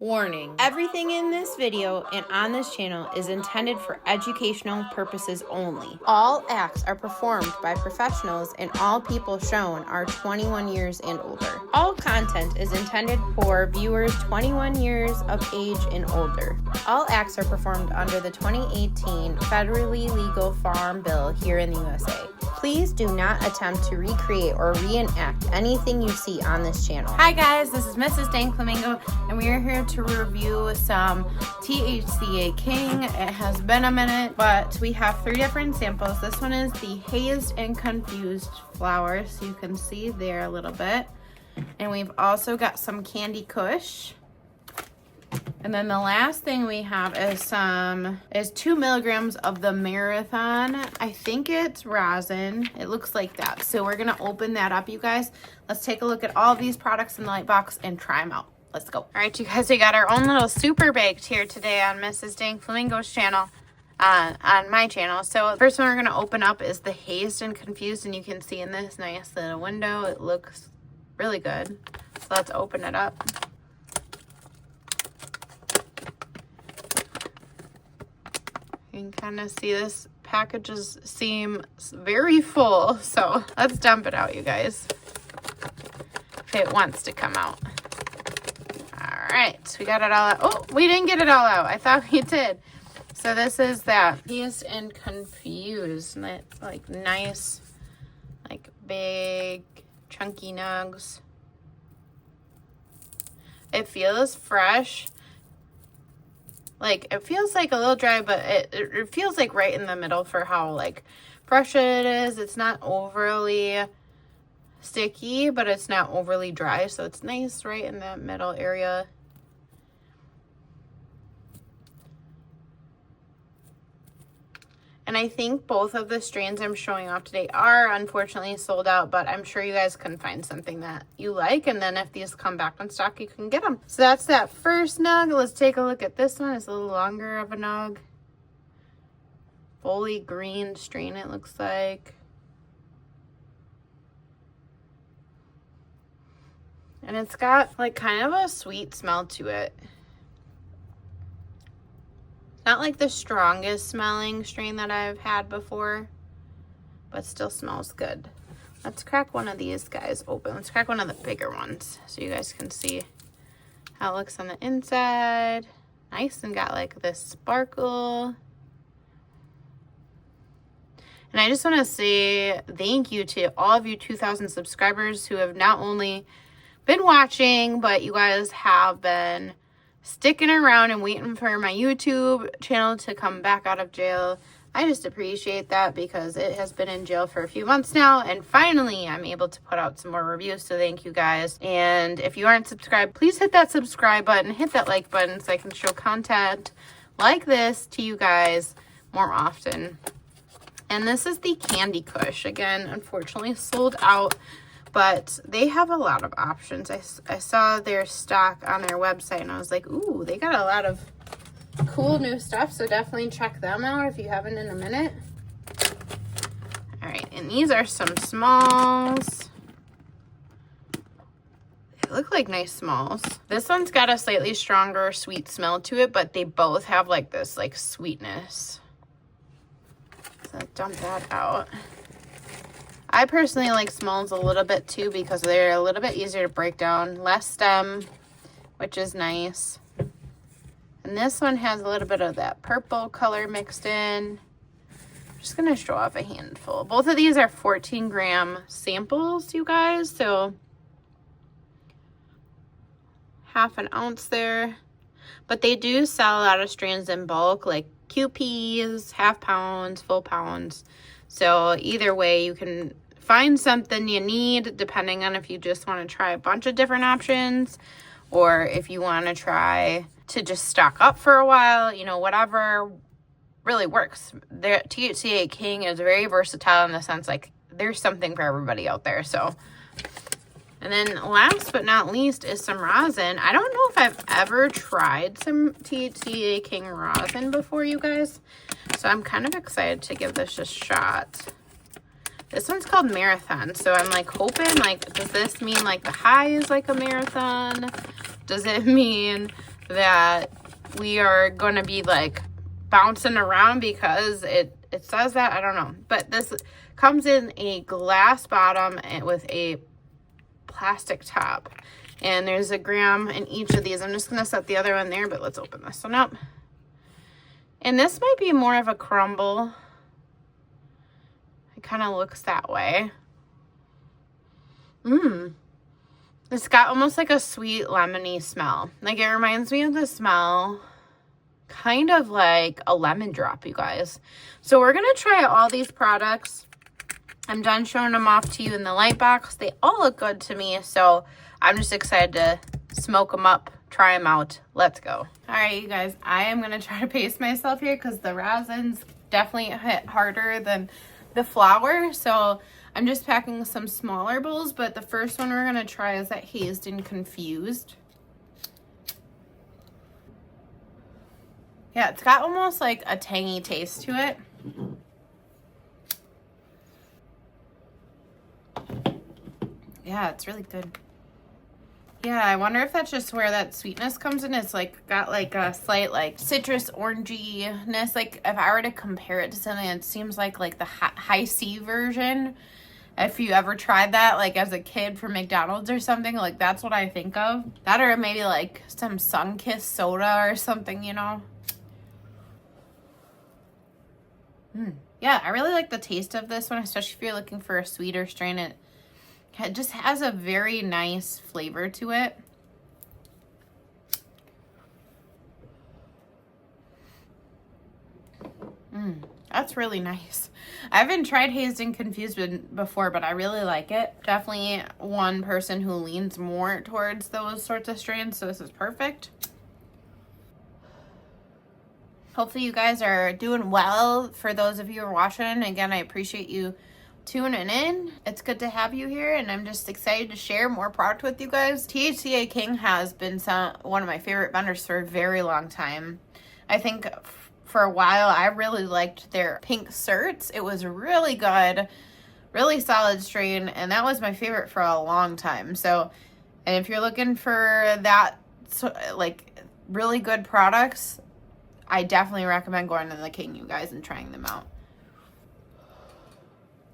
Warning: everything in this video and on this channel is intended for educational purposes only. All acts are performed by professionals and all people shown are 21 years and older. All content is intended for viewers 21 years of age and older. All acts are performed under the 2018 federally legal Farm Bill here in the USA. Please do not attempt to recreate or reenact anything you see on this channel. Hi guys, this is Mrs. Dank Flamingo, and we are here to review some THCA King. It has been a minute, but we have 3 different samples. This one is the Hazed and Confused flower, so you can see there a little bit. And we've also got some candy kush. And then the last thing we have is 2 milligrams of the marathon. I think it's rosin. It looks like that. So we're gonna open that up, you guys. Let's take a look at all of these products in the light box and try them out. Let's go. All right, you guys, we got our own little super baked here today on Mrs. Dank Flamingo's channel, on my channel. So the first one we're gonna open up is the Hazed and Confused, and you can see in this nice little window, it looks really good. So let's open it up. You can kind of see this packages seem very full, so let's dump it out, you guys, if it wants to come out. All right, we got it all out. Oh, we didn't get it all out. I thought we did. So this is that Hazed and Confused, and it's like nice, like big chunky nugs. It feels fresh. Like, it feels like a little dry, but it feels like right in the middle for how, like, fresh it is. It's not overly sticky, but it's not overly dry. So it's nice right in that middle area. And I think both of the strains I'm showing off today are unfortunately sold out, but I'm sure you guys can find something that you like. And then if these come back in stock, you can get them. So that's that first nug. Let's take a look at this one. It's a little longer of a nug. Fully green strain, it looks like. And it's got like kind of a sweet smell to it. Not like the strongest smelling strain that I've had before, but still smells good. Let's crack one of these guys open. Let's crack one of the bigger ones so you guys can see how it looks on the inside. Nice, and got like this sparkle. And I just want to say thank you to all of you 2,000 subscribers who have not only been watching, but you guys have been sticking around and waiting for my YouTube channel to come back out of jail. I just appreciate that because it has been in jail for a few months now, and finally I'm able to put out some more reviews, so thank you guys. And if you aren't subscribed, please hit that subscribe button, hit that like button so I can show content like this to you guys more often. And this is the Candy Kush. Again, unfortunately sold out, but they have a lot of options. I saw their stock on their website and I was like, ooh, they got a lot of cool new stuff. So definitely check them out if you haven't in a minute. All right, and these are some smalls. They look like nice smalls. This one's got a slightly stronger sweet smell to it, but they both have like this like sweetness. So dump that out. I personally like smalls a little bit too because they're a little bit easier to break down. Less stem, which is nice. And this one has a little bit of that purple color mixed in. I'm just going to show off a handful. Both of these are 14-gram samples, you guys. So half an ounce there. But they do sell a lot of strains in bulk, like QPs, half pounds, full pounds. So either way, you can find something you need depending on if you just want to try a bunch of different options or if you want to try to just stock up for a while, you know, whatever really works. The THCA King is very versatile in the sense like there's something for everybody out there. So, and then last but not least is some rosin. I don't know if I've ever tried some THCA King rosin before, you guys. So I'm kind of excited to give this a shot. This one's called Marathon. So I'm like hoping, like, does this mean like the high is like a marathon? Does it mean that we are going to be like bouncing around because it says that. I don't know. But this comes in a glass bottom and with a plastic top. And there's a gram in each of these. I'm just going to set the other one there, but let's open this one up. And this might be more of a crumble. It kind of looks that way. It's got almost like a sweet lemony smell. Like it reminds me of the smell kind of like a lemon drop, you guys. So we're going to try all these products. I'm done showing them off to you in the light box. They all look good to me. So I'm just excited to smoke them up, try them out. Let's go. All right, you guys, I am going to try to pace myself here because the rosins definitely hit harder than the flower. So I'm just packing some smaller bowls, but the first one we're going to try is that Hazed and Confused. Yeah, it's got almost like a tangy taste to it. Yeah, it's really good. Yeah, I wonder if that's just where that sweetness comes in. It's like got like a slight like citrus oranginess. Like if I were to compare it to something, it seems like the high C version. If you ever tried that like as a kid from McDonald's or something, like that's what I think of. That or maybe like some Sunkist soda or something, you know. Yeah, I really like the taste of this one, especially if you're looking for a sweeter strain. It just has a very nice flavor to it. That's really nice. I haven't tried Hazed and Confused before, but I really like it. Definitely one person who leans more towards those sorts of strains, so this is perfect. Hopefully you guys are doing well. For those of you who are watching, again, I appreciate you tuning in. It's good to have you here, and I'm just excited to share more product with you guys. THCA King has been one of my favorite vendors for a very long time. I think for a while I really liked their pink certs. It was really good, really solid strain, and that was my favorite for a long time. So, and if you're looking for that like really good products, I definitely recommend going to the King, you guys, and trying them out.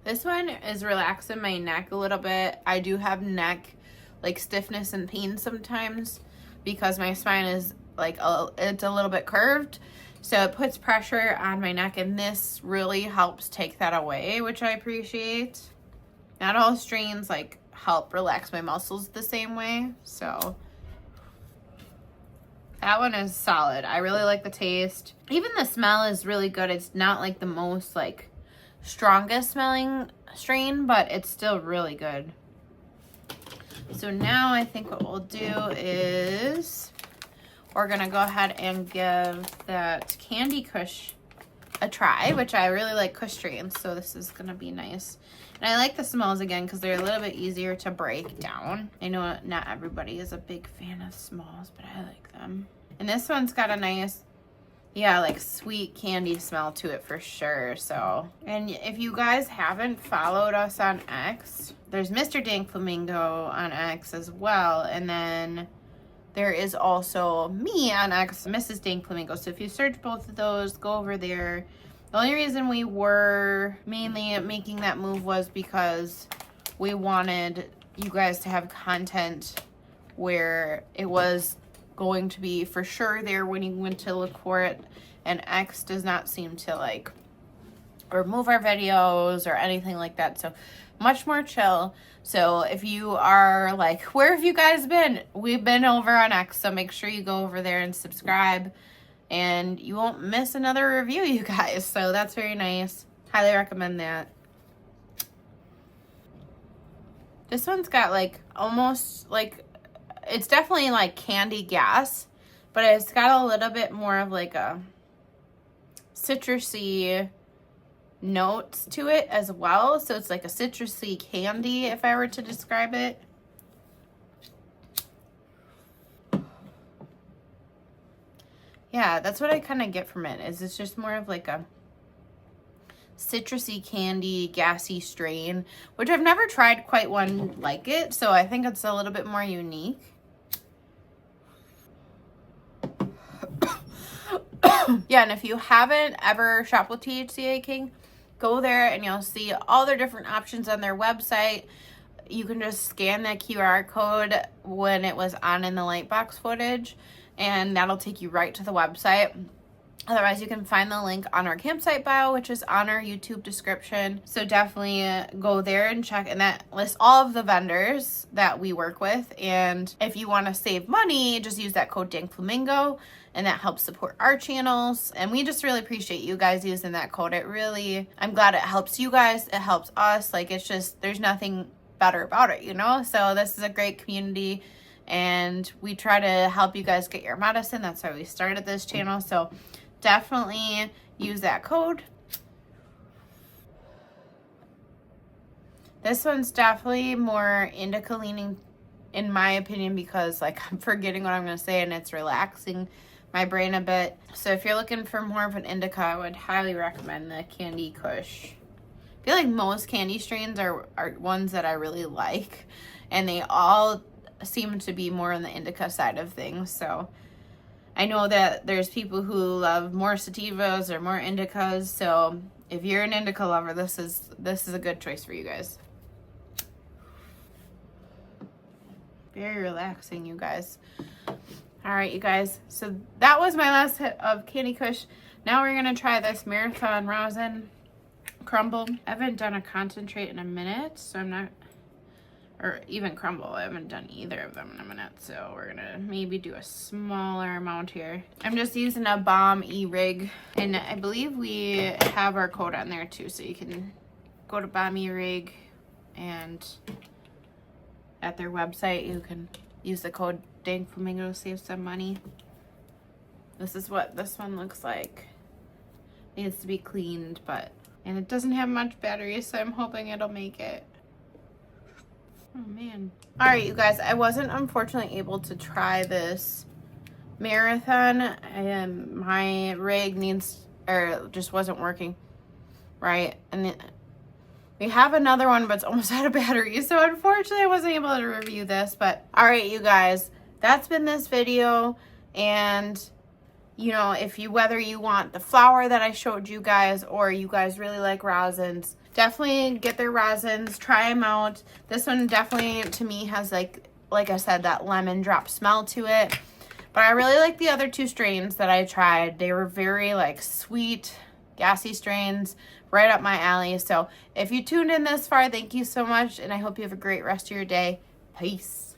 This one is relaxing my neck a little bit. I do have neck like stiffness and pain sometimes because my spine is like it's a little bit curved. So it puts pressure on my neck, and this really helps take that away, which I appreciate. Not all strains like help relax my muscles the same way. So that one is solid. I really like the taste. Even the smell is really good. It's not like the most like strongest smelling strain, but it's still really good. So now I think what we'll do is we're gonna go ahead and give that candy kush a try, which I really like kush strains, so this is gonna be nice. And I like the smells again because they're a little bit easier to break down. I know not everybody is a big fan of smalls, but I like them. And this one's got a nice, yeah, like sweet candy smell to it for sure. So, and if you guys haven't followed us on X, there's Mr. Dank Flamingo on X as well. And then there is also me on X, Mrs. Dank Flamingo. So if you search both of those, go over there. The only reason we were mainly making that move was because we wanted you guys to have content where it was going to be for sure there when you went to look for it, and X does not seem to like remove our videos or anything like that, so much more chill. So if you are like, where have you guys been? We've been over on X, so make sure you go over there and subscribe, and you won't miss another review, you guys. So that's very nice. Highly recommend that. This one's got like almost like, it's definitely like candy gas, but it's got a little bit more of like a citrusy notes to it as well. So it's like a citrusy candy if I were to describe it. Yeah, that's what I kind of get from it. Is it's just more of like a citrusy candy, gassy strain, which I've never tried quite one like it. So I think it's a little bit more unique. Yeah, and if you haven't ever shopped with THCA King, go there and you'll see all their different options on their website. You can just scan that QR code when it was on in the lightbox footage, and that'll take you right to the website. Otherwise, you can find the link on our campsite bio, which is on our YouTube description. So definitely go there and check, and that lists all of the vendors that we work with. And if you want to save money, just use that code Dank Flamingo, and that helps support our channels. And we just really appreciate you guys using that code. I'm glad it helps you guys. It helps us. Like, it's just, there's nothing better about it, you know? So this is a great community, and we try to help you guys get your medicine. That's why we started this channel. So definitely use that code. This one's definitely more indica leaning, in my opinion, because like I'm forgetting what I'm going to say, and it's relaxing my brain a bit. So if you're looking for more of an indica, I would highly recommend the Candy Kush. I feel like most candy strains are ones that I really like, and they all seem to be more on the indica side of things. So I know that there's people who love more sativas or more indicas. So if you're an indica lover, this is a good choice for you guys. Very relaxing, you guys. All right, you guys. So that was my last hit of Candy Kush. Now we're gonna try this Marathon Rosin Crumble. I haven't done a concentrate in a minute, so I'm not, or even crumble. I haven't done either of them in a minute, so we're gonna maybe do a smaller amount here. I'm just using a Bomb E-Rig, and I believe we have our code on there too, so you can go to Bomb E-Rig, and at their website you can use the code DankFlamingo to save some money. This is what this one looks like. It needs to be cleaned, and it doesn't have much battery, so I'm hoping it'll make it. Oh man. All right, you guys, I wasn't unfortunately able to try this Marathon, and my rig just wasn't working right. And we have another one, but it's almost out of battery, so unfortunately I wasn't able to review this. But all right, you guys, that's been this video. And you know, whether you want the flower that I showed you guys, or you guys really like rosins, definitely get their rosins, try them out. This one definitely, to me, has like I said, that lemon drop smell to it. But I really like the other two strains that I tried. They were very like sweet, gassy strains, right up my alley. So if you tuned in this far, thank you so much, and I hope you have a great rest of your day. Peace.